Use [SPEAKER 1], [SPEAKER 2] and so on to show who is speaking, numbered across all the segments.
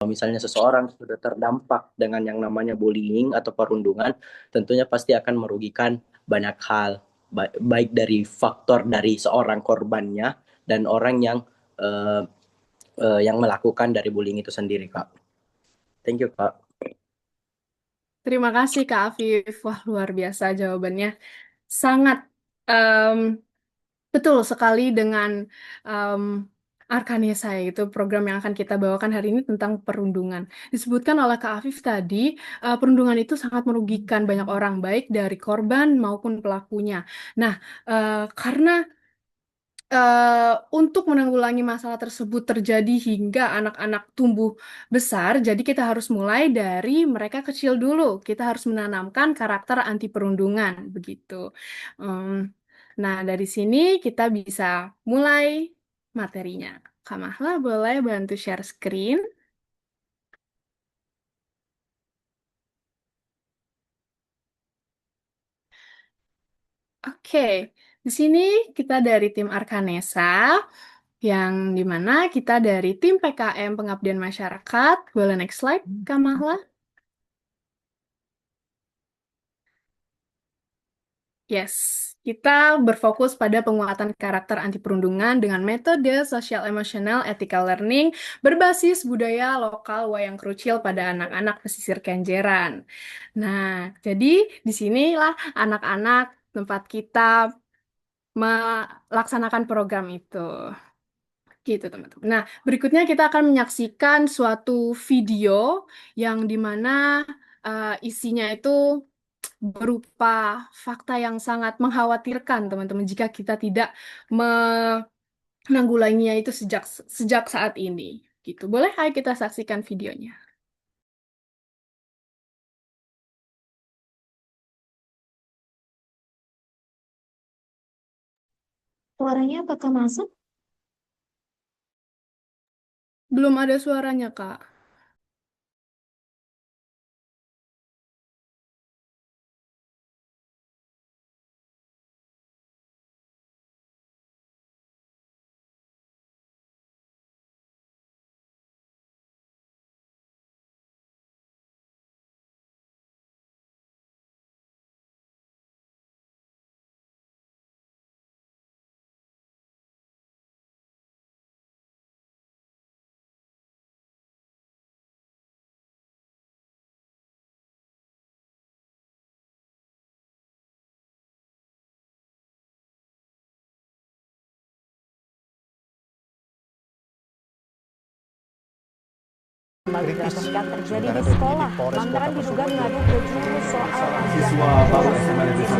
[SPEAKER 1] misalnya seseorang sudah terdampak dengan yang namanya bullying atau perundungan, tentunya pasti akan merugikan banyak hal, baik dari faktor dari seorang korbannya dan orang eh, yang melakukan dari bullying itu sendiri, Kak. Thank you, Kak.
[SPEAKER 2] Terima kasih Kak Afif. Wah, luar biasa jawabannya. Sangat em, betul sekali dengan em, Arkanesa, itu program yang akan kita bawakan hari ini tentang perundungan. Disebutkan oleh Kak Afif tadi, perundungan itu sangat merugikan banyak orang, baik dari korban maupun pelakunya. Nah, karena untuk menanggulangi masalah tersebut terjadi hingga anak-anak tumbuh besar, jadi kita harus mulai dari mereka kecil dulu. Kita harus menanamkan karakter anti perundungan, begitu. Em, nah, dari sini kita bisa mulai materinya. Kak Mahla boleh bantu share screen? Oke, di sini kita dari tim Arkanesa, yang dimana kita dari tim PKM Pengabdian Masyarakat. Boleh next slide, Kak Mahla? Yes, kita berfokus pada penguatan karakter anti perundungan dengan metode social emotional ethical learning berbasis budaya lokal wayang krucil pada anak-anak pesisir Kenjeran. Nah, jadi disinilah anak-anak tempat kita melaksanakan program itu. Gitu, teman-teman. Nah, berikutnya kita akan menyaksikan suatu video yang dimana isinya itu berupa fakta yang sangat mengkhawatirkan, teman-teman, jika kita tidak menanggulanginya itu sejak sejak saat ini. Gitu. Boleh, ayo kita saksikan videonya.
[SPEAKER 3] Suaranya apakah masuk?
[SPEAKER 2] Belum ada suaranya, Kak.
[SPEAKER 4] Kembali dilaporkan terjadi di sekolah lantaran diduga mengadu ke guru soal
[SPEAKER 5] siswa baru SMA Negeri 1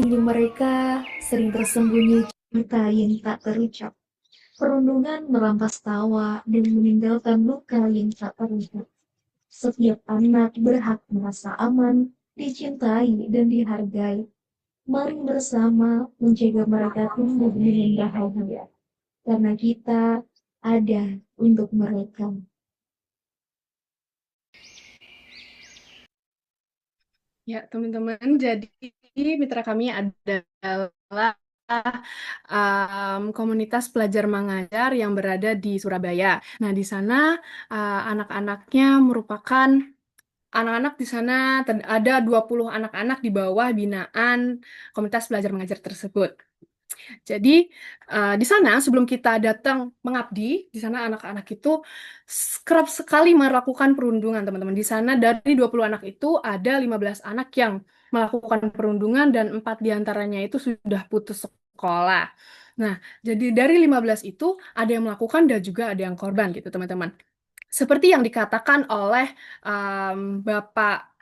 [SPEAKER 3] Di mereka sering tersembunyi cerita yang tak terucap. Perundungan merampas tawa dan meninggalkan luka yang tak terlihat. Setiap anak berhak merasa aman, dicintai, dan dihargai. Mari bersama menjaga mereka tumbuh dengan bahagia. Karena kita ada untuk mereka.
[SPEAKER 2] Ya, teman-teman, jadi mitra kami adalah komunitas pelajar mengajar yang berada di Surabaya. Nah, di sana anak-anaknya merupakan anak-anak di sana ada 20 anak-anak di bawah binaan komunitas belajar mengajar tersebut. Jadi di sana sebelum kita datang mengabdi, di sana anak-anak itu kerap sekali melakukan perundungan, teman-teman. Di sana dari 20 anak itu ada 15 anak yang melakukan perundungan dan 4 diantaranya itu sudah putus sekolah. Nah, jadi dari 15 itu ada yang melakukan dan juga ada yang korban gitu, teman-teman. Seperti yang dikatakan oleh Bapak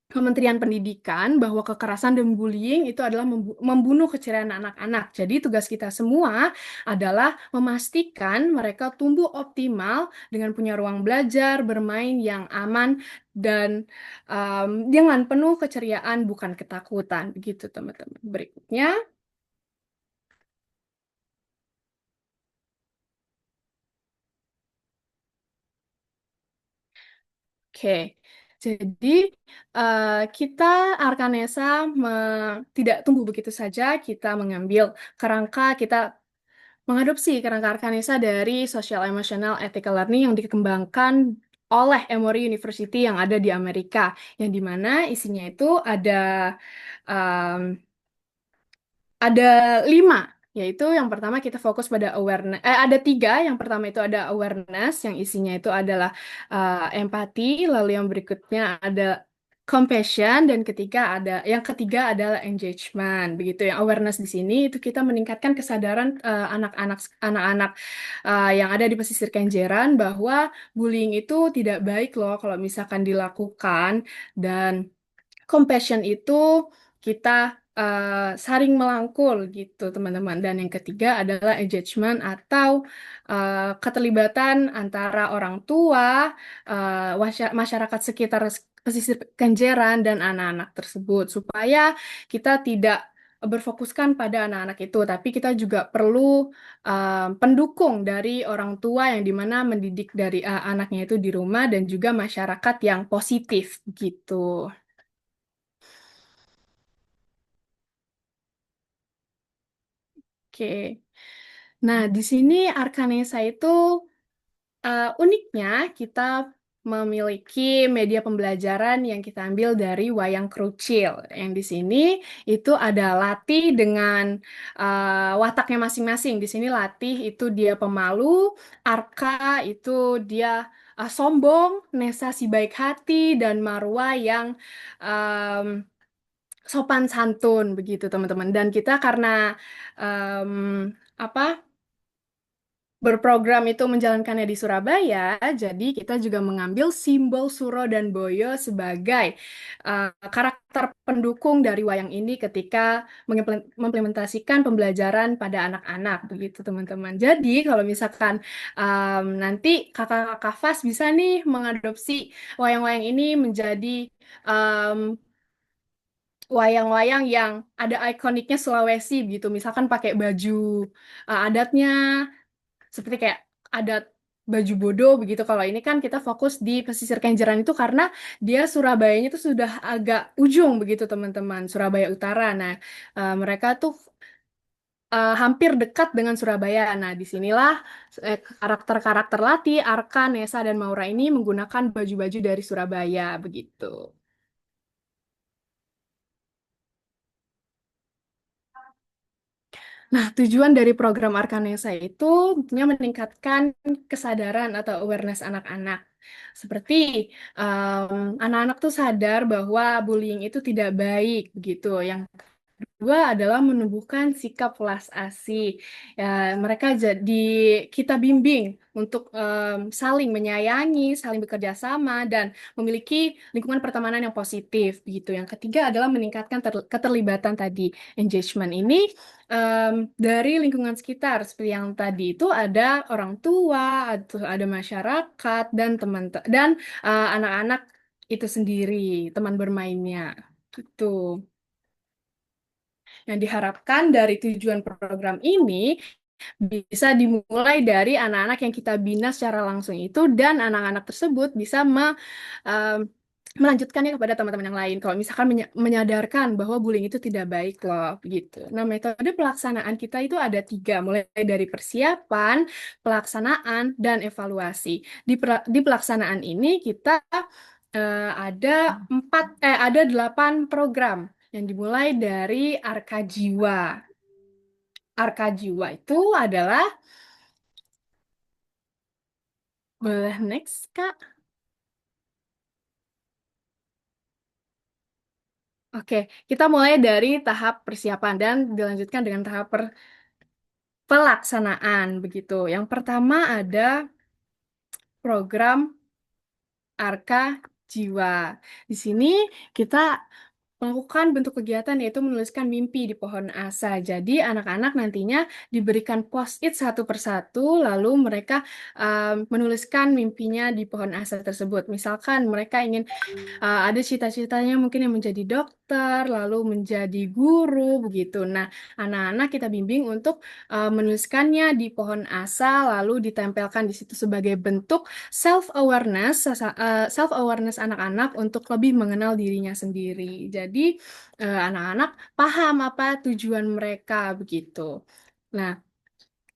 [SPEAKER 2] Kementerian Pendidikan bahwa kekerasan dan bullying itu adalah membunuh keceriaan anak-anak. Jadi tugas kita semua adalah memastikan mereka tumbuh optimal dengan punya ruang belajar, bermain yang aman, dan dengan penuh keceriaan bukan ketakutan. Begitu teman-teman. Berikutnya. Oke, jadi kita Arkanesa tidak tumbuh begitu saja. Kita mengambil kerangka, kita mengadopsi kerangka Arkanesa dari Social Emotional Ethical Learning yang dikembangkan oleh Emory University yang ada di Amerika, yang dimana isinya itu um, ada 5, yaitu yang pertama kita fokus pada awareness, ada 3, yang pertama itu ada awareness, yang isinya itu adalah empati, lalu yang berikutnya ada compassion, dan yang ketiga adalah engagement, begitu. Yang awareness di sini itu kita meningkatkan kesadaran anak-anak yang ada di pesisir Kenjeran bahwa bullying itu tidak baik loh kalau misalkan dilakukan, dan compassion itu kita saling melangkul gitu teman-teman. Dan yang ketiga adalah engagement atau keterlibatan antara orang tua, masyarakat sekitar pesisir Kenjeran dan anak-anak tersebut supaya kita tidak berfokuskan pada anak-anak itu, tapi kita juga perlu pendukung dari orang tua yang dimana mendidik dari anaknya itu di rumah dan juga masyarakat yang positif gitu. Oke. Nah, di sini Arkanesa itu uniknya kita memiliki media pembelajaran yang kita ambil dari wayang kerucil. Yang di sini itu ada Latih dengan wataknya masing-masing. Di sini Latih itu dia pemalu, Arka itu dia sombong, Nesa si baik hati, dan Marwa yang em, sopan santun begitu teman-teman. Dan kita karena em, apa berprogram itu menjalankannya di Surabaya, jadi kita juga mengambil simbol Suro dan Boyo sebagai karakter pendukung dari wayang ini ketika mengimplementasikan pembelajaran pada anak-anak begitu teman-teman. Jadi kalau misalkan nanti kakak-kakak FAS bisa nih mengadopsi wayang-wayang ini menjadi em, wayang-wayang yang ada ikoniknya Sulawesi gitu, misalkan pakai baju adatnya seperti kayak adat baju bodo begitu. Kalau ini kan kita fokus di pesisir Kenjeran itu karena dia Surabayanya itu sudah agak ujung begitu teman-teman, Surabaya Utara. Nah, mereka tuh hampir dekat dengan Surabaya. Nah, disinilah karakter-karakter Lati, Arka, Nesa, dan Maura ini menggunakan baju-baju dari Surabaya begitu. Nah, tujuan dari program Arkanesa itu tentunya meningkatkan kesadaran atau awareness anak-anak. Seperti anak-anak tuh sadar bahwa bullying itu tidak baik begitu. Yang kedua adalah menumbuhkan sikap welas asih. Ya, mereka jadi kita bimbing untuk saling menyayangi, saling bekerja sama, dan memiliki lingkungan pertemanan yang positif. Begitu. Yang ketiga adalah meningkatkan keterlibatan tadi, engagement ini dari lingkungan sekitar. Seperti yang tadi itu ada orang tua, atau ada masyarakat, dan teman dan anak-anak itu sendiri, teman bermainnya. Gitu. Yang diharapkan dari tujuan program ini bisa dimulai dari anak-anak yang kita bina secara langsung itu, dan anak-anak tersebut bisa melanjutkannya kepada teman-teman yang lain. Kalau misalkan menyadarkan bahwa bullying itu tidak baik loh, gitu. Nah, metode pelaksanaan kita itu ada 3, mulai dari persiapan, pelaksanaan, dan evaluasi. Di pelaksanaan ini kita ada 8 program yang dimulai dari Arka Jiwa. Arka Jiwa itu adalah, boleh next, Kak? Oke, kita mulai dari tahap persiapan dan dilanjutkan dengan tahap pelaksanaan begitu. Yang pertama ada program Arka Jiwa. Di sini kita melakukan bentuk kegiatan yaitu menuliskan mimpi di pohon asa. Jadi anak-anak nantinya diberikan post-it satu persatu, lalu mereka menuliskan mimpinya di pohon asa tersebut. Misalkan mereka ingin ada cita-citanya mungkin yang menjadi dokter, lalu menjadi guru, begitu. Nah, anak-anak kita bimbing untuk menuliskannya di pohon asa, lalu ditempelkan di situ sebagai bentuk self-awareness anak-anak untuk lebih mengenal dirinya sendiri. Jadi, anak-anak paham apa tujuan mereka, begitu. Nah,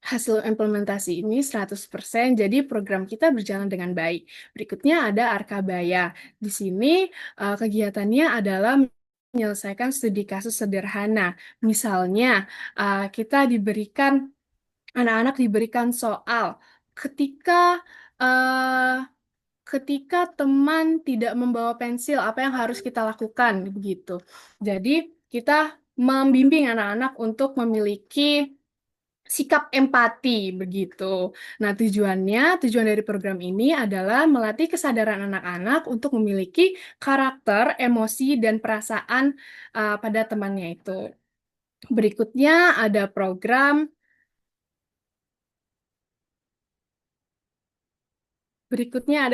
[SPEAKER 2] Hasil implementasi ini 100%, jadi program kita berjalan dengan baik. Berikutnya ada Arkabaya. Di sini kegiatannya adalah menyelesaikan studi kasus sederhana. Misalnya, anak-anak diberikan soal ketika eh, ketika teman tidak membawa pensil, apa yang harus kita lakukan begitu. Jadi kita membimbing anak-anak untuk memiliki sikap empati begitu. Nah, tujuan dari program ini adalah melatih kesadaran anak-anak untuk memiliki karakter, emosi, dan perasaan pada temannya itu. Berikutnya ada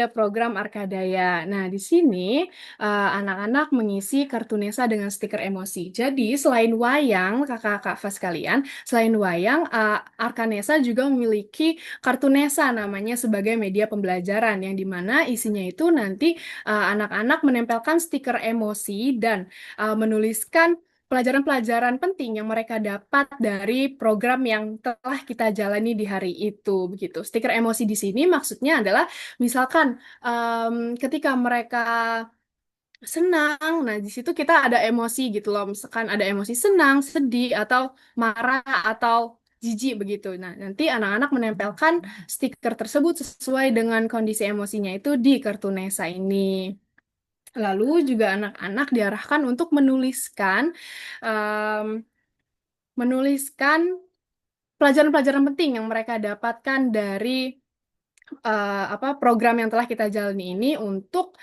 [SPEAKER 2] program Arkadaya. Nah, di sini anak-anak mengisi kartunesa dengan stiker emosi. Jadi, selain wayang, kakak-kakak Fas sekalian, selain wayang, Arkanesa juga memiliki kartunesa namanya sebagai media pembelajaran, yang dimana isinya itu nanti anak-anak menempelkan stiker emosi dan menuliskan pelajaran-pelajaran penting yang mereka dapat dari program yang telah kita jalani di hari itu, begitu. Stiker emosi di sini maksudnya adalah misalkan ketika mereka senang, nah di situ kita ada emosi gitu loh. Misalkan ada emosi senang, sedih, atau marah, atau jijik begitu. Nah, nanti anak-anak menempelkan stiker tersebut sesuai dengan kondisi emosinya itu di kartu Nesa ini. Lalu juga anak-anak diarahkan untuk em, menuliskan pelajaran-pelajaran penting yang mereka dapatkan dari program yang telah kita jalani ini untuk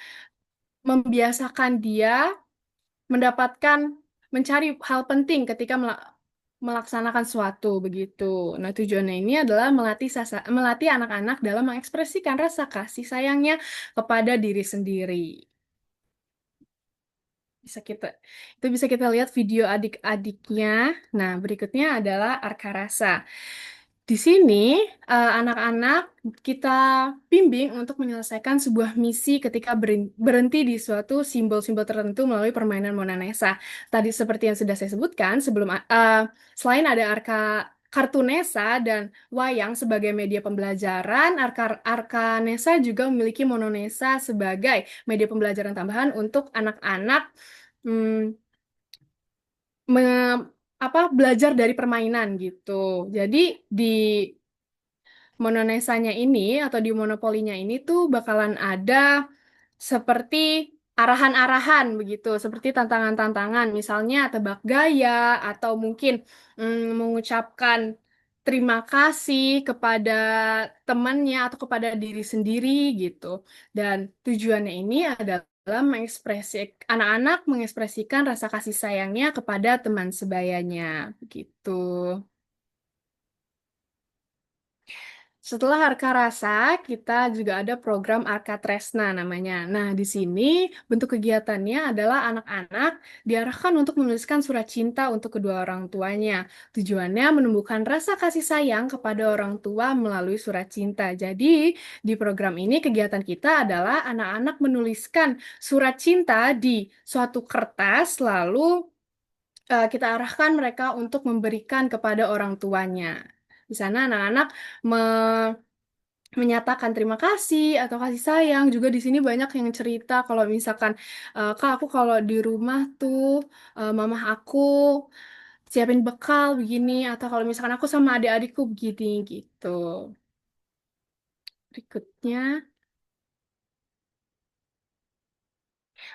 [SPEAKER 2] membiasakan dia mendapatkan mencari hal penting ketika melaksanakan suatu begitu. Nah, tujuannya ini adalah melatih anak-anak dalam mengekspresikan rasa kasih sayangnya kepada diri sendiri. Bisa kita itu bisa kita lihat video adik-adiknya. Nah, berikutnya adalah Arka Rasa. Di sini, anak-anak kita bimbing untuk menyelesaikan sebuah misi ketika berhenti di suatu simbol-simbol tertentu melalui permainan Monanesa. Tadi seperti yang sudah saya sebutkan, selain ada Kartunesa dan wayang sebagai media pembelajaran, Arkanesa juga memiliki Mononesa sebagai media pembelajaran tambahan untuk anak-anak hmm, belajar dari permainan gitu. Jadi di Mononesanya ini atau di monopolinya ini tuh bakalan ada seperti arahan-arahan begitu, seperti tantangan-tantangan, misalnya tebak gaya atau mungkin mengucapkan terima kasih kepada temannya atau kepada diri sendiri gitu. Dan tujuannya ini adalah anak-anak mengekspresikan rasa kasih sayangnya kepada teman sebayanya begitu. Setelah Arka Rasa, kita juga ada program Arka Tresna namanya. Nah, di sini bentuk kegiatannya adalah anak-anak diarahkan untuk menuliskan surat cinta untuk kedua orang tuanya. Tujuannya menumbuhkan rasa kasih sayang kepada orang tua melalui surat cinta. Jadi, di program ini kegiatan kita adalah anak-anak menuliskan surat cinta di suatu kertas, lalu kita arahkan mereka untuk memberikan kepada orang tuanya. Di sana anak-anak menyatakan terima kasih atau kasih sayang. Juga di sini banyak yang cerita kalau misalkan Kak, aku kalau di rumah tuh mama aku siapin bekal begini, atau kalau misalkan aku sama adik-adikku begini gitu. Berikutnya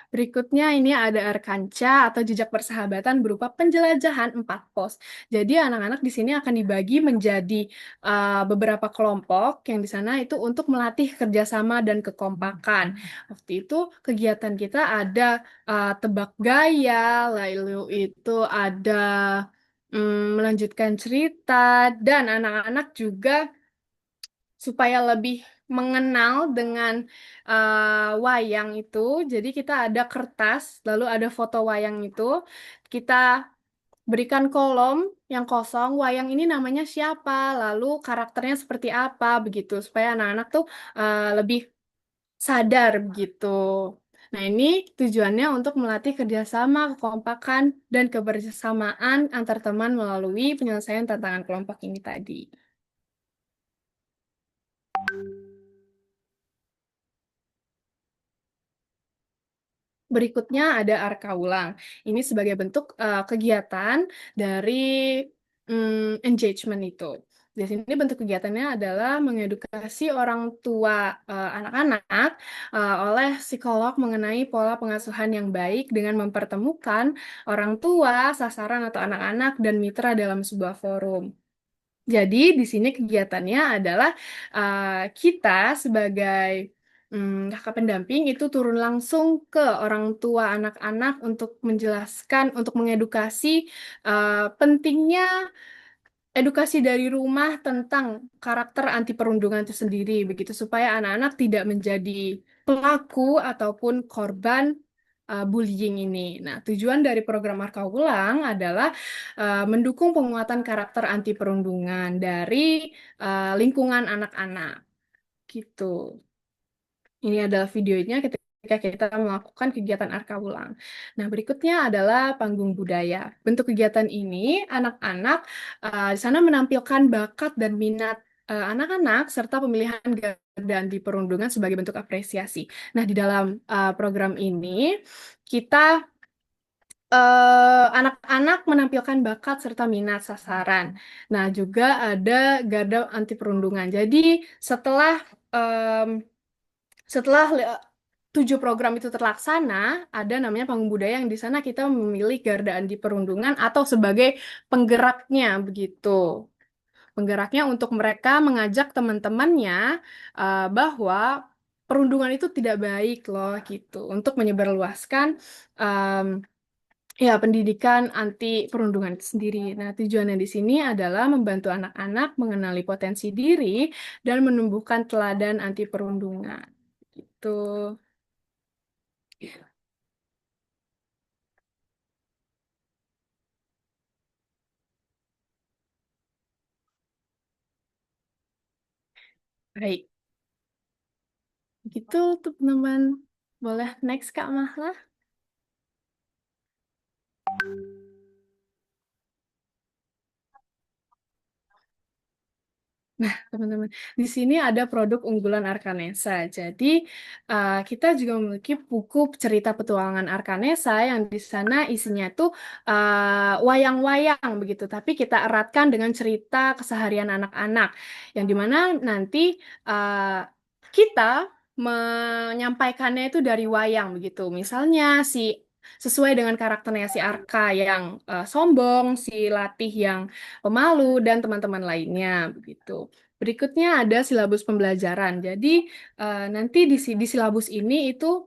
[SPEAKER 2] Berikutnya ini ada Arkanca atau jejak persahabatan berupa penjelajahan 4 pos. Jadi anak-anak di sini akan dibagi menjadi beberapa kelompok yang di sana itu untuk melatih kerjasama dan kekompakan. Waktu itu kegiatan kita ada tebak gaya, lalu itu ada melanjutkan cerita, dan anak-anak juga supaya lebih mengenal dengan wayang itu. Jadi kita ada kertas, lalu ada foto wayang itu. Kita berikan kolom yang kosong, wayang ini namanya siapa, lalu karakternya seperti apa, begitu. Supaya anak-anak tuh lebih sadar begitu. Nah, ini tujuannya untuk melatih kerjasama, kekompakan, dan kebersamaan antar teman melalui penyelesaian tantangan kelompok ini tadi. Berikutnya ada arka ulang. Ini sebagai bentuk kegiatan dari engagement itu. Di sini bentuk kegiatannya adalah mengedukasi orang tua anak-anak oleh psikolog mengenai pola pengasuhan yang baik dengan mempertemukan orang tua, sasaran atau anak-anak dan mitra dalam sebuah forum. Jadi di sini kegiatannya adalah kita sebagai kakak pendamping itu turun langsung ke orang tua anak-anak untuk menjelaskan, untuk mengedukasi pentingnya edukasi dari rumah tentang karakter anti perundungan itu sendiri, begitu supaya anak-anak tidak menjadi pelaku ataupun korban bullying ini. Nah, tujuan dari program Arka Ulang adalah mendukung penguatan karakter anti perundungan dari lingkungan anak-anak, gitu. Ini adalah videonya ketika kita melakukan kegiatan Arka Ulang. Nah, berikutnya adalah panggung budaya. Bentuk kegiatan ini, anak-anak di sana menampilkan bakat dan minat anak-anak serta pemilihan garda anti perundungan sebagai bentuk apresiasi. Nah, di dalam program ini, kita anak-anak menampilkan bakat serta minat sasaran. Nah, juga ada garda anti perundungan. Jadi, setelah em, setelah 7 program itu terlaksana, ada namanya panggung budaya yang di sana kita memilih garda anti perundungan atau sebagai penggeraknya begitu. Penggeraknya untuk mereka mengajak teman-temannya bahwa perundungan itu tidak baik loh gitu. Untuk menyebarluaskan em, ya pendidikan anti perundungan itu sendiri. Nah, tujuannya di sini adalah membantu anak-anak mengenali potensi diri dan menumbuhkan teladan anti perundungan. Gitu. Baik, gitu teman-teman. Boleh next Kak Mahla. Nah, teman-teman, di sini ada produk unggulan Arkanesa. Jadi, kita juga memiliki buku cerita petualangan Arkanesa yang di sana isinya tuh wayang-wayang begitu, tapi kita eratkan dengan cerita keseharian anak-anak, yang dimana nanti kita menyampaikannya itu dari wayang begitu. Misalnya sesuai dengan karakternya si Arka yang sombong, si Latih yang pemalu, dan teman-teman lainnya begitu. Berikutnya ada silabus pembelajaran. Jadi nanti di silabus ini itu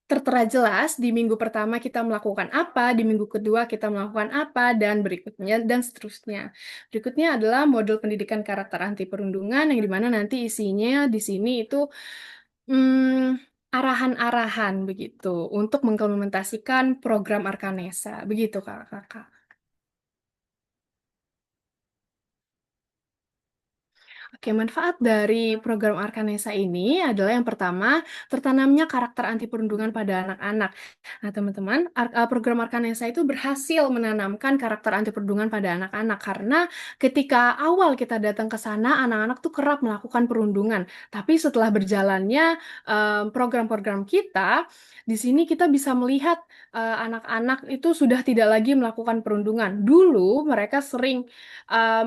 [SPEAKER 2] tertera jelas di minggu pertama kita melakukan apa, di minggu kedua kita melakukan apa, dan berikutnya dan seterusnya. Berikutnya adalah modul pendidikan karakter anti perundungan yang dimana nanti isinya di sini itu arahan-arahan begitu untuk mengimplementasikan program Arkanesa. Begitu Kakak. Oke, manfaat dari program Arkanesa ini adalah yang pertama, tertanamnya karakter anti perundungan pada anak-anak. Nah, teman-teman, program Arkanesa itu berhasil menanamkan karakter anti perundungan pada anak-anak karena ketika awal kita datang ke sana, anak-anak tuh kerap melakukan perundungan. Tapi setelah berjalannya program-program kita, di sini kita bisa melihat anak-anak itu sudah tidak lagi melakukan perundungan. Dulu mereka sering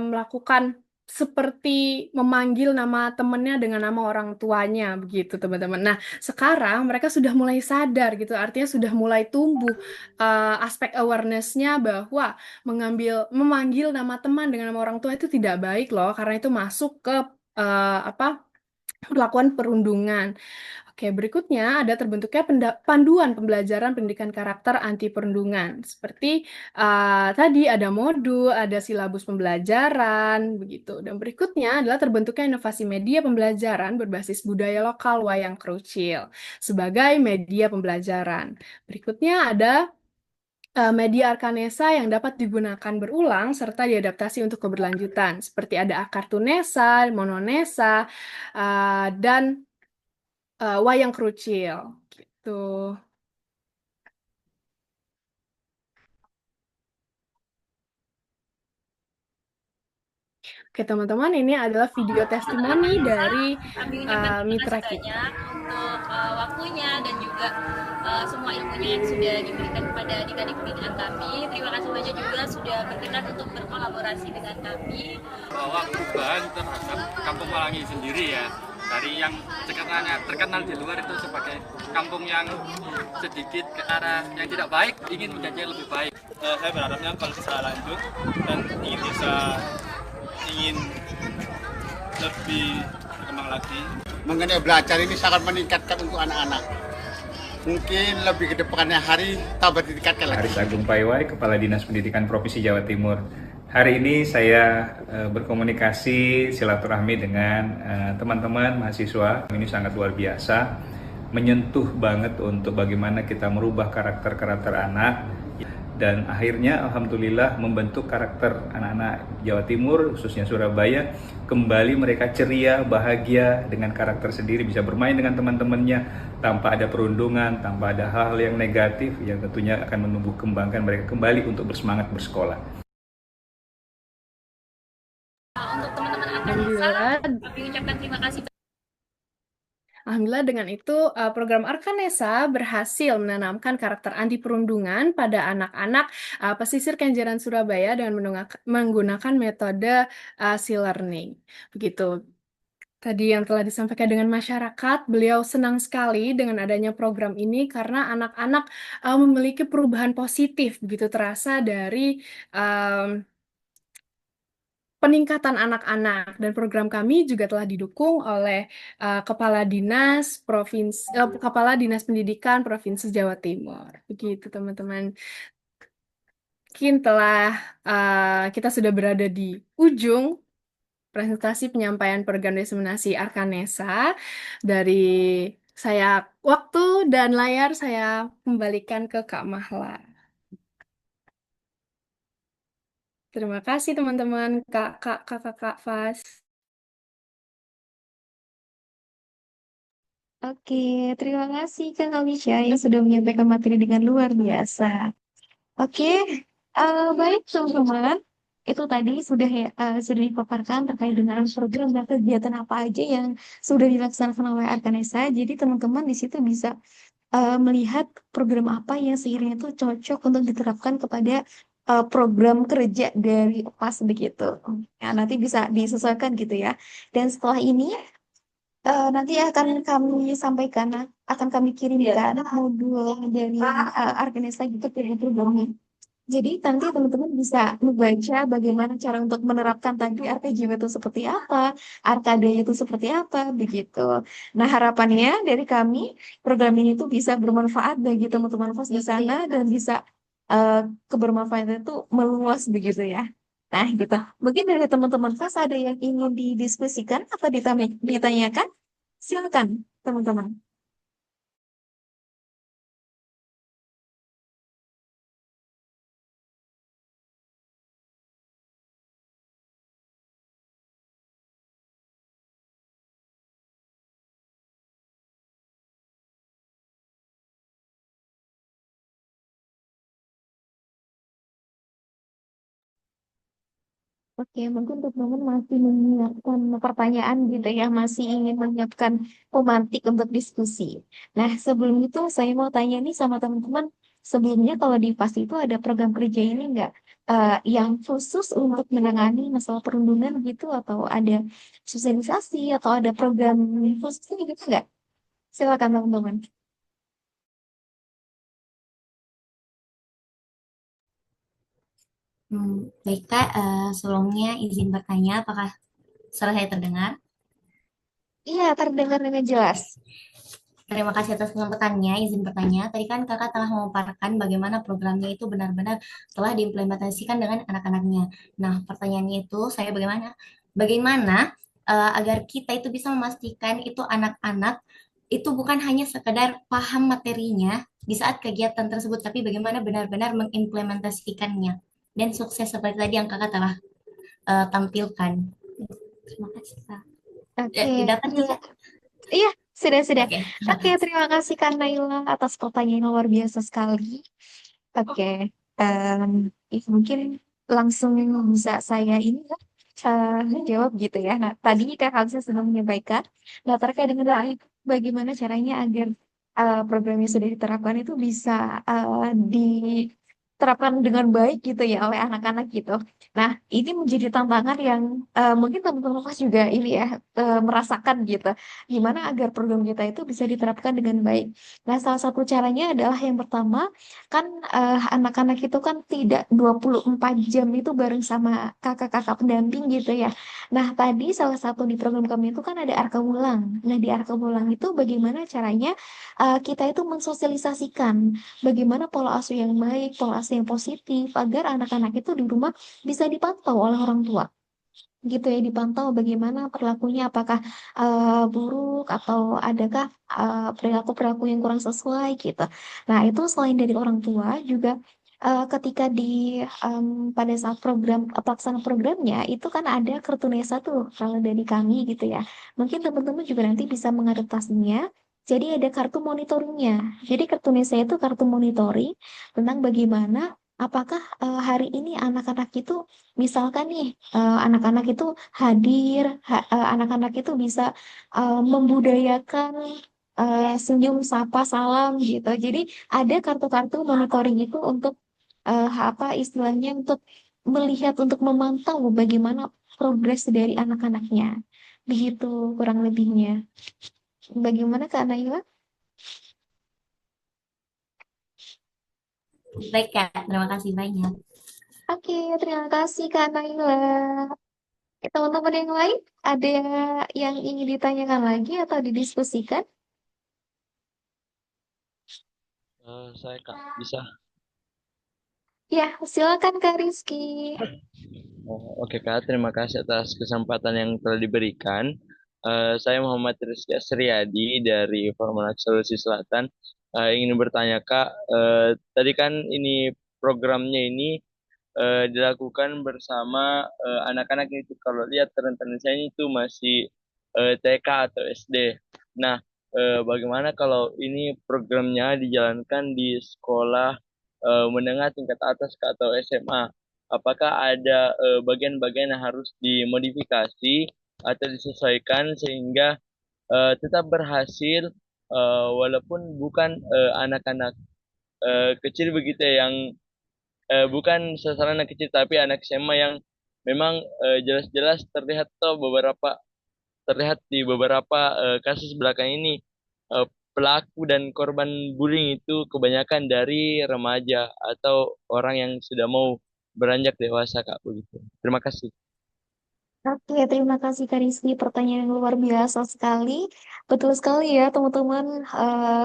[SPEAKER 2] melakukan seperti memanggil nama temennya dengan nama orang tuanya begitu teman-teman. Nah, sekarang mereka sudah mulai sadar gitu, artinya sudah mulai tumbuh aspek awareness-nya bahwa memanggil nama teman dengan nama orang tua itu tidak baik loh, karena itu masuk ke melakukan perundungan. Oke, berikutnya ada terbentuknya panduan pembelajaran pendidikan karakter anti perundungan. Seperti tadi ada modul, ada silabus pembelajaran, begitu. Dan berikutnya adalah terbentuknya inovasi media pembelajaran berbasis budaya lokal wayang kerucil sebagai media pembelajaran. Berikutnya ada media Arkanesa yang dapat digunakan berulang serta diadaptasi untuk keberlanjutan. Seperti ada Akartunesa, Mononesa, dan wayang kerucil gitu. Oke, teman-teman, ini adalah video testimoni dari
[SPEAKER 6] Kami ucapkan terima
[SPEAKER 2] mitra
[SPEAKER 6] kasih
[SPEAKER 2] kita.
[SPEAKER 6] banyak untuk waktunya dan juga semua ilmunya yang sudah diberikan kepada adik-adik pimpinan kami. Terima kasih banyak juga sudah berkenan untuk berkolaborasi dengan kami.
[SPEAKER 7] Bahwa perubahan terhadap Kampung Pelangi sendiri ya, dari yang terkenal di luar itu sebagai kampung yang sedikit ke arah yang tidak baik, ingin menjadi lebih baik.
[SPEAKER 8] Saya berharapnya kalau bisa lanjut dan ingin lebih berkembang lagi.
[SPEAKER 9] Mengenai belajar ini sangat meningkatkan untuk anak-anak. Mungkin lebih ke depannya hari tambah ditingkatkan lagi.
[SPEAKER 10] Haris Agung Paiwai, Kepala Dinas Pendidikan Provinsi Jawa Timur. Hari ini saya berkomunikasi silaturahmi dengan teman-teman mahasiswa. Ini sangat luar biasa, menyentuh banget untuk bagaimana kita merubah karakter-karakter anak. Dan akhirnya alhamdulillah membentuk karakter anak-anak Jawa Timur, khususnya Surabaya, kembali mereka ceria, bahagia dengan karakter sendiri, bisa bermain dengan teman-temannya tanpa ada perundungan, tanpa ada hal yang negatif yang tentunya akan menumbuh kembangkan mereka kembali untuk bersemangat bersekolah.
[SPEAKER 6] Untuk teman-teman Arkanesa, kami ucapkan terima kasih.
[SPEAKER 2] Alhamdulillah dengan itu program Arkanesa berhasil menanamkan karakter anti perundungan pada anak-anak pesisir Kenjeran Surabaya dengan menggunakan metode C-learning. Begitu. Tadi yang telah disampaikan dengan masyarakat, beliau senang sekali dengan adanya program ini karena anak-anak memiliki perubahan positif, begitu terasa dari peningkatan anak-anak, dan program kami juga telah didukung oleh Kepala Dinas Pendidikan Provinsi Jawa Timur. Begitu teman-teman. Mungkin kita sudah berada di ujung presentasi penyampaian program diseminasi Arkanesa. Dari saya, waktu dan layar saya kembalikan ke Kak Mahla. Terima kasih teman-teman, Kak Fas.
[SPEAKER 3] Oke, terima kasih Kak Alisha yang sudah menyampaikan materi dengan luar biasa. Oke, baik teman-teman. Itu tadi sudah dipaparkan terkait dengan program dan kegiatan apa aja yang sudah dilaksanakan oleh Arkanesa. Jadi teman-teman di situ bisa melihat program apa yang sekiranya itu cocok untuk diterapkan kepada program kerja dari UPAS begitu. Ya, nanti bisa disesuaikan gitu ya. Dan setelah ini nanti akan kami kirimkan modul dari Arkanesa gitu ke programnya. Jadi nanti teman-teman bisa membaca bagaimana cara untuk menerapkan tadi RPJM itu seperti apa, Arkade itu seperti apa, begitu. Nah harapannya dari kami program ini tuh bisa bermanfaat bagi teman-teman FOS di sana dan bisa kebermanfaatan itu meluas begitu ya. Nah gitu. Mungkin dari teman-teman FOS ada yang ingin didiskusikan atau ditanyakan? Silakan teman-teman. Oke, mungkin teman-teman masih menyiapkan pertanyaan gitu ya, masih ingin menyiapkan pemantik untuk diskusi. Nah, sebelum itu saya mau tanya nih sama teman-teman, sebelumnya kalau di PAS itu ada program kerja ini nggak yang khusus untuk menangani masalah perundungan gitu, atau ada sosialisasi, atau ada program khusus gitu nggak? Silakan teman-teman.
[SPEAKER 11] Baik Kak, sebelumnya izin bertanya apakah suara saya terdengar?
[SPEAKER 3] Iya, terdengar dengan jelas.
[SPEAKER 11] Terima kasih atas kesempatannya, izin bertanya. Tadi kan Kakak telah memaparkan bagaimana programnya itu benar-benar telah diimplementasikan dengan anak-anaknya. Nah, pertanyaannya itu saya bagaimana agar kita itu bisa memastikan itu anak-anak itu bukan hanya sekedar paham materinya di saat kegiatan tersebut, tapi bagaimana benar-benar mengimplementasikannya dan sukses seperti tadi yang Kakak telah tampilkan. Terima kasih Kak.
[SPEAKER 3] Oke,
[SPEAKER 11] Didapat juga?
[SPEAKER 3] iya, sudah.
[SPEAKER 11] Oke.
[SPEAKER 3] Oke, terima kasih Kak Naila atas pertanyaan yang luar biasa sekali. Oke, mungkin langsung bisa saya ini ya, jawab gitu ya. Nah, tadi Kak Hamzah sudah menyampaikan, nah terkait dengan hal itu, bagaimana caranya agar program yang sudah diterapkan itu bisa diterapkan dengan baik gitu ya oleh anak-anak gitu. Nah, ini menjadi tantangan yang mungkin teman-teman kelas juga ini ya merasakan gitu. Gimana agar program kita itu bisa diterapkan dengan baik. Nah, salah satu caranya adalah yang pertama, kan anak-anak itu kan tidak 24 jam itu bareng sama kakak-kakak pendamping gitu ya. Nah, tadi salah satu di program kami itu kan ada Arka Wulang. Nah, di Arka Wulang itu bagaimana caranya kita itu mensosialisasikan bagaimana pola asuh yang baik, pola asuh yang positif agar anak-anak itu di rumah bisa dipantau oleh orang tua gitu ya, dipantau bagaimana perilakunya, apakah buruk atau adakah perilaku-perilaku yang kurang sesuai gitu. Nah, itu selain dari orang tua juga ketika pada saat pelaksanaan programnya itu kan ada Kartunesa tuh kalau dari kami gitu ya. Mungkin teman-teman juga nanti bisa mengadaptasinya. Jadi ada kartu monitoringnya. Jadi Kartunesa itu kartu monitoring tentang bagaimana apakah hari ini anak-anak itu misalkan nih anak-anak itu hadir, anak-anak itu bisa membudayakan senyum, sapa, salam gitu. Jadi ada kartu-kartu monitoring itu untuk apa istilahnya untuk melihat, untuk memantau bagaimana progres dari anak-anaknya. Begitu kurang lebihnya. Bagaimana Kak Naila?
[SPEAKER 11] Baik, Kak. Terima kasih banyak.
[SPEAKER 3] Oke, terima kasih Kak Naila. Teman-teman yang lain, ada yang ingin ditanyakan lagi atau didiskusikan?
[SPEAKER 12] Saya Kak, bisa?
[SPEAKER 3] Ya, silakan Kak Rizky.
[SPEAKER 12] Oke Kak, terima kasih atas kesempatan yang telah diberikan. Saya Muhammad Rizky Asriyadi dari Formunak Sulawesi Selatan. Ingin bertanya Kak, tadi kan ini programnya ini dilakukan bersama anak-anak itu. Kalau lihat rentan saya itu masih TK atau SD. Nah, bagaimana kalau ini programnya dijalankan di sekolah menengah tingkat atas Kak, atau SMA? Apakah ada bagian-bagian yang harus dimodifikasi atau disesuaikan sehingga tetap berhasil walaupun bukan anak-anak kecil begitu ya, yang bukan sasaran anak kecil tapi anak SMA yang memang jelas-jelas terlihat di beberapa kasus belakang ini eh, pelaku dan korban bullying itu kebanyakan dari remaja atau orang yang sudah mau beranjak dewasa Kak, begitu. Terima kasih.
[SPEAKER 3] Oke, terima kasih Kak Rizky. Pertanyaan yang luar biasa sekali. Betul sekali ya teman-teman.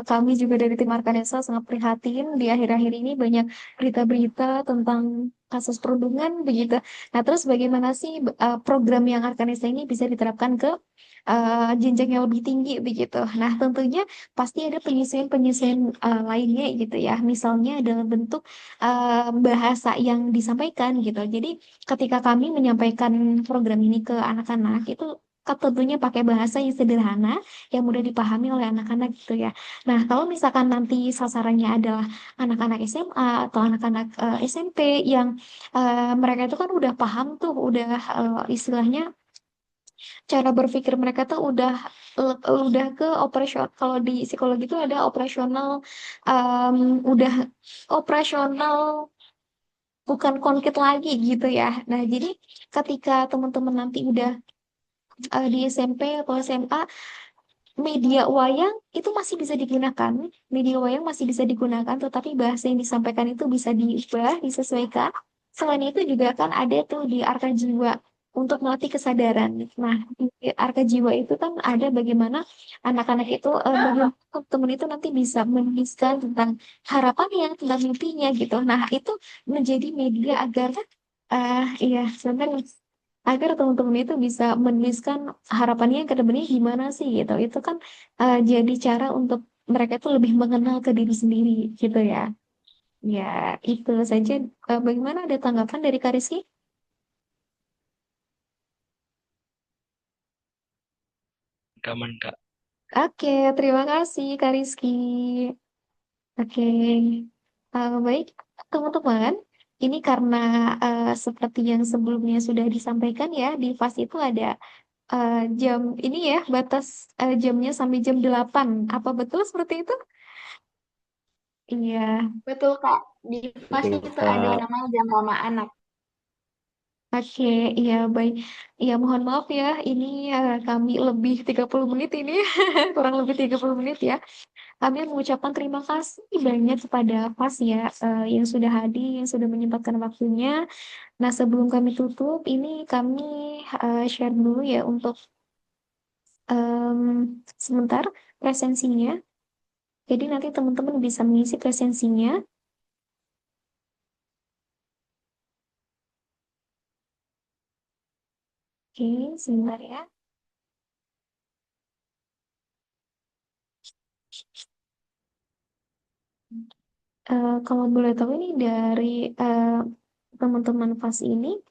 [SPEAKER 3] Kami juga dari tim Arkanesa sangat prihatin di akhir-akhir ini banyak berita-berita tentang kasus perundungan begitu. Nah, terus bagaimana sih program yang Arkanesa ini bisa diterapkan ke jenjang yang lebih tinggi begitu. Nah, tentunya pasti ada penyesuaian-penyesuaian lainnya gitu ya. Misalnya dalam bentuk bahasa yang disampaikan gitu. Jadi ketika kami menyampaikan program ini ke anak-anak itu tentunya pakai bahasa yang sederhana, yang mudah dipahami oleh anak-anak gitu ya. Nah, kalau misalkan nanti sasarannya adalah anak-anak SMA atau anak-anak SMP yang mereka itu kan udah paham tuh, udah istilahnya cara berpikir mereka tuh udah ke operasional. Kalau di psikologi itu ada operasional, udah operasional bukan konkret lagi gitu ya. Nah, jadi ketika teman-teman nanti udah di SMP atau SMA, media wayang itu masih bisa digunakan. Media wayang masih bisa digunakan, tetapi bahasa yang disampaikan itu bisa diubah, disesuaikan. Selain itu juga kan ada tuh di Arka Jiwa untuk melatih kesadaran. Nah, di Arka Jiwa itu kan ada bagaimana anak-anak itu, bagaimana teman itu nanti bisa menuliskan tentang harapannya, tentang mimpinya gitu. Nah, itu menjadi media agar, iya sebenarnya agar teman-teman itu bisa menuliskan harapannya ke depannya gimana sih gitu. Itu kan jadi cara untuk mereka itu lebih mengenal ke diri sendiri gitu ya. Ya, itu saja. Bagaimana ada tanggapan dari Kak Rizky?
[SPEAKER 12] Kaman Kak.
[SPEAKER 3] Oke, terima kasih Kak Rizky. Oke, baik teman-teman. ini karena seperti yang sebelumnya sudah disampaikan ya, di FAS itu ada jam ini ya, batas jamnya sampai jam 8. Apa betul seperti itu? Iya.
[SPEAKER 13] Betul, Kak. Di FAS
[SPEAKER 1] Betul,
[SPEAKER 13] itu ada
[SPEAKER 1] Kak.
[SPEAKER 13] namanya jam ramah anak.
[SPEAKER 3] Oke, iya baik. Iya mohon maaf ya, ini kami lebih 30 menit ini, kurang lebih 30 menit ya. Kami mengucapkan terima kasih banyak kepada FAS ya, yang sudah hadir, yang sudah menyempatkan waktunya. Nah, sebelum kami tutup, ini kami share dulu ya untuk sebentar presensinya. Jadi nanti teman-teman bisa mengisi presensinya. Oke, sebentar ya. Kalau boleh tahu ini dari teman-teman FAS ini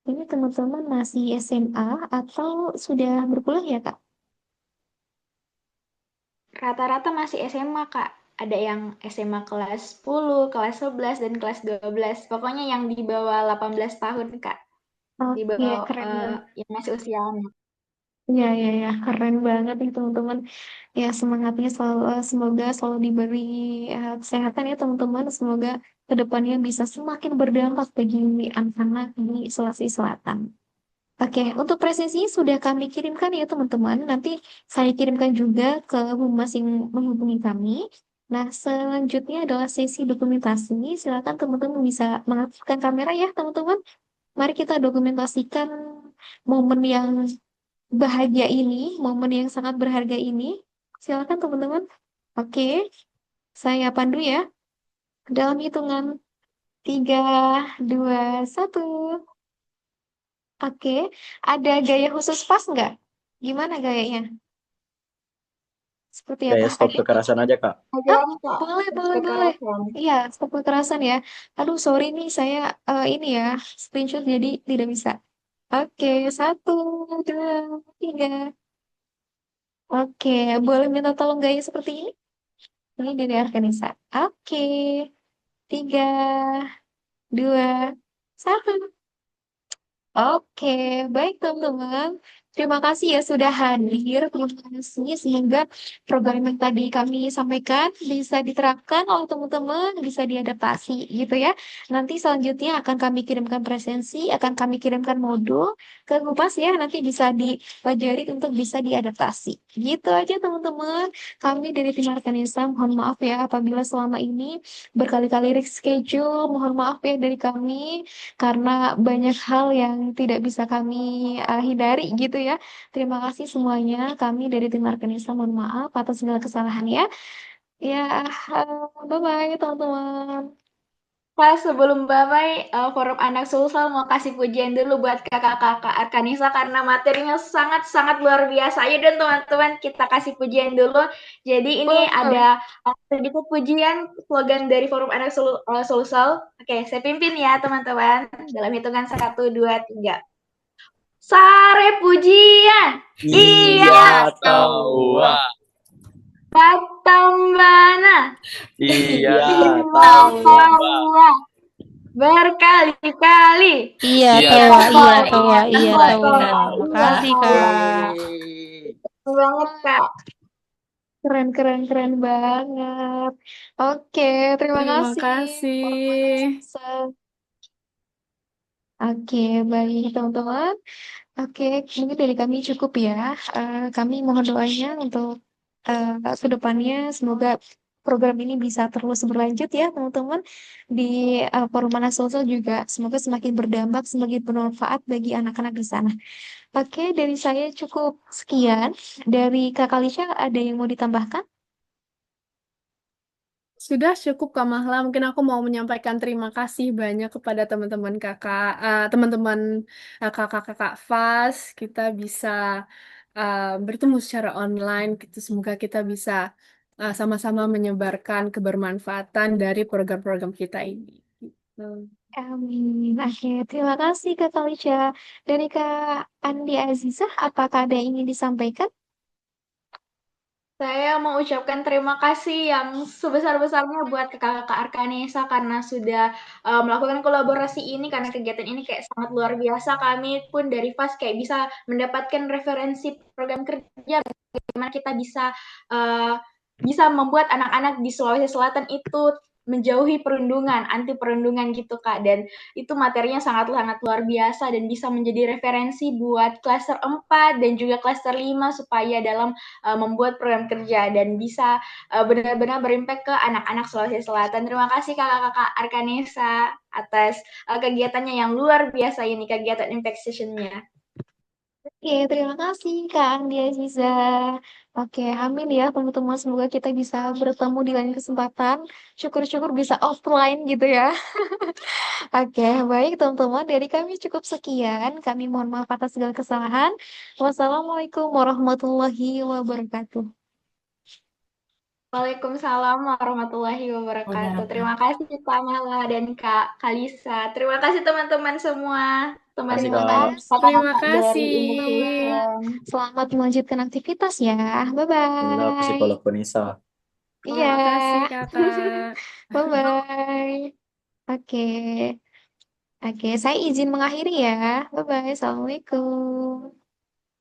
[SPEAKER 3] teman-teman masih SMA atau sudah berkuliah ya, Kak?
[SPEAKER 13] Rata-rata masih SMA, Kak. Ada yang SMA kelas 10, kelas 11, dan kelas 12. Pokoknya yang di bawah 18 tahun, Kak. Di
[SPEAKER 3] Oke,
[SPEAKER 13] bawah
[SPEAKER 3] keren banget.
[SPEAKER 13] yang masih usia anak.
[SPEAKER 3] Ya, ya, ya, keren banget nih teman-teman. Ya, semangatnya selalu, semoga selalu diberi kesehatan ya teman-teman. Semoga kedepannya bisa semakin berdampak bagi anak-anak di Sulawesi Selatan. Oke, untuk presensinya sudah kami kirimkan ya teman-teman. Nanti saya kirimkan juga ke humas yang menghubungi kami. Nah, selanjutnya adalah sesi dokumentasi. Silakan teman-teman bisa mengaktifkan kamera ya teman-teman. Mari kita dokumentasikan momen yang bahagia ini, momen yang sangat berharga ini. Silakan teman-teman. Oke, saya pandu ya. Dalam hitungan 3, 2, 1. Oke, ada gaya khusus pas nggak? Gimana gayanya? Seperti apa?
[SPEAKER 1] Kayak stop
[SPEAKER 3] Ada?
[SPEAKER 1] kekerasan aja, Kak.
[SPEAKER 3] Ah, boleh. Iya, stop kekerasan ya. Aduh, sorry nih, saya ini ya, screenshot jadi tidak bisa. Oke, 1, 2, 3. Oke, boleh minta tolong gaya seperti ini? Ini dari Arkanisa. Oke, 3, 2, 1. Oke, baik teman-teman. Terima kasih ya sudah hadir. Terima kasih. Semoga program yang tadi kami sampaikan bisa diterapkan oleh teman-teman, bisa diadaptasi gitu ya. Nanti selanjutnya akan kami kirimkan presensi, akan kami kirimkan modul ke Kupas ya. Nanti bisa dipelajari untuk bisa diadaptasi. Gitu aja teman-teman. Kami dari tim Arkanisa, mohon maaf ya apabila selama ini berkali-kali reschedule. Mohon maaf ya dari kami karena banyak hal yang tidak bisa kami hindari gitu ya. Terima kasih semuanya. Kami dari tim Arkanisa mohon maaf atas segala kesalahan ya. Ya, bye-bye teman-teman.
[SPEAKER 13] Kak, sebelum bye-bye, Forum Anak Sulsel mau kasih pujian dulu buat kakak-kakak Arkanisa karena materinya sangat-sangat luar biasa. Ayo dong teman-teman, kita kasih pujian dulu. Jadi ini ada sedikit pujian slogan dari Forum Anak Sulsel. Oke, saya pimpin ya teman-teman. Dalam hitungan 1, 2, 3. Sare pujian.
[SPEAKER 1] Iya tahu.
[SPEAKER 13] Batambana.
[SPEAKER 12] Iya
[SPEAKER 13] tahu. Berkali-kali.
[SPEAKER 14] Iya, tawa. Makasih, Kak.
[SPEAKER 13] Banget, Kak.
[SPEAKER 3] Keren banget. Oke, terima kasih. Oke, baik teman-teman. Oke, mungkin dari kami cukup ya. Kami mohon doanya untuk kedepannya semoga program ini bisa terus berlanjut ya teman-teman di Forum Anak Sosial juga semoga semakin berdampak, semakin bermanfaat bagi anak-anak di sana. Oke, dari saya cukup sekian. Dari Kak Kalisha ada yang mau ditambahkan?
[SPEAKER 2] Sudah cukup Kak Mahla, mungkin aku mau menyampaikan terima kasih banyak kepada teman-teman kakak-kakak FAS. Kita bisa bertemu secara online, gitu. Semoga kita bisa sama-sama menyebarkan kebermanfaatan dari program-program kita ini. Gitu.
[SPEAKER 3] Amin. Oke, terima kasih Kak Kalisha. Dari Kak Andi Azizah, apakah ada yang ingin disampaikan?
[SPEAKER 13] Saya mau ucapkan terima kasih yang sebesar-besarnya buat kakak-kakak Arkanesa karena sudah melakukan kolaborasi ini karena kegiatan ini kayak sangat luar biasa. Kami pun dari FAS kayak bisa mendapatkan referensi program kerja bagaimana kita bisa membuat anak-anak di Sulawesi Selatan itu menjauhi perundungan, anti perundungan gitu Kak. Dan itu materinya sangat-sangat luar biasa dan bisa menjadi referensi buat klaster 4 dan juga klaster 5 supaya dalam membuat program kerja dan bisa benar-benar berimpact ke anak-anak Sulawesi Selatan. Terima kasih kakak-kakak Arkanesa atas kegiatannya yang luar biasa ini, kegiatan impact session-nya.
[SPEAKER 3] Oke, terima kasih Kak Andi Aziza. Oke, amin ya teman-teman. Semoga kita bisa bertemu di lain kesempatan. Syukur-syukur bisa offline gitu ya. Oke, baik teman-teman. Dari kami cukup sekian. Kami mohon maaf atas segala kesalahan. Wassalamualaikum warahmatullahi wabarakatuh.
[SPEAKER 13] Waalaikumsalam warahmatullahi wabarakatuh. Terima kasih Kak Mala dan Kak Kalisa. Terima kasih teman-teman semua.
[SPEAKER 1] Kasih
[SPEAKER 3] Terima
[SPEAKER 1] Kak.
[SPEAKER 3] kasih.
[SPEAKER 2] Terima
[SPEAKER 13] Kakak-kakak dari
[SPEAKER 2] kasih.
[SPEAKER 13] Innovation.
[SPEAKER 3] Selamat melanjutkan aktivitas ya.
[SPEAKER 1] Inilah
[SPEAKER 3] Bye-bye.
[SPEAKER 1] psikolog Vanessa.
[SPEAKER 3] Iya.
[SPEAKER 2] Terima kasih kakak.
[SPEAKER 3] Bye-bye. Oke. Oke, saya izin mengakhiri ya. Bye-bye. Assalamualaikum.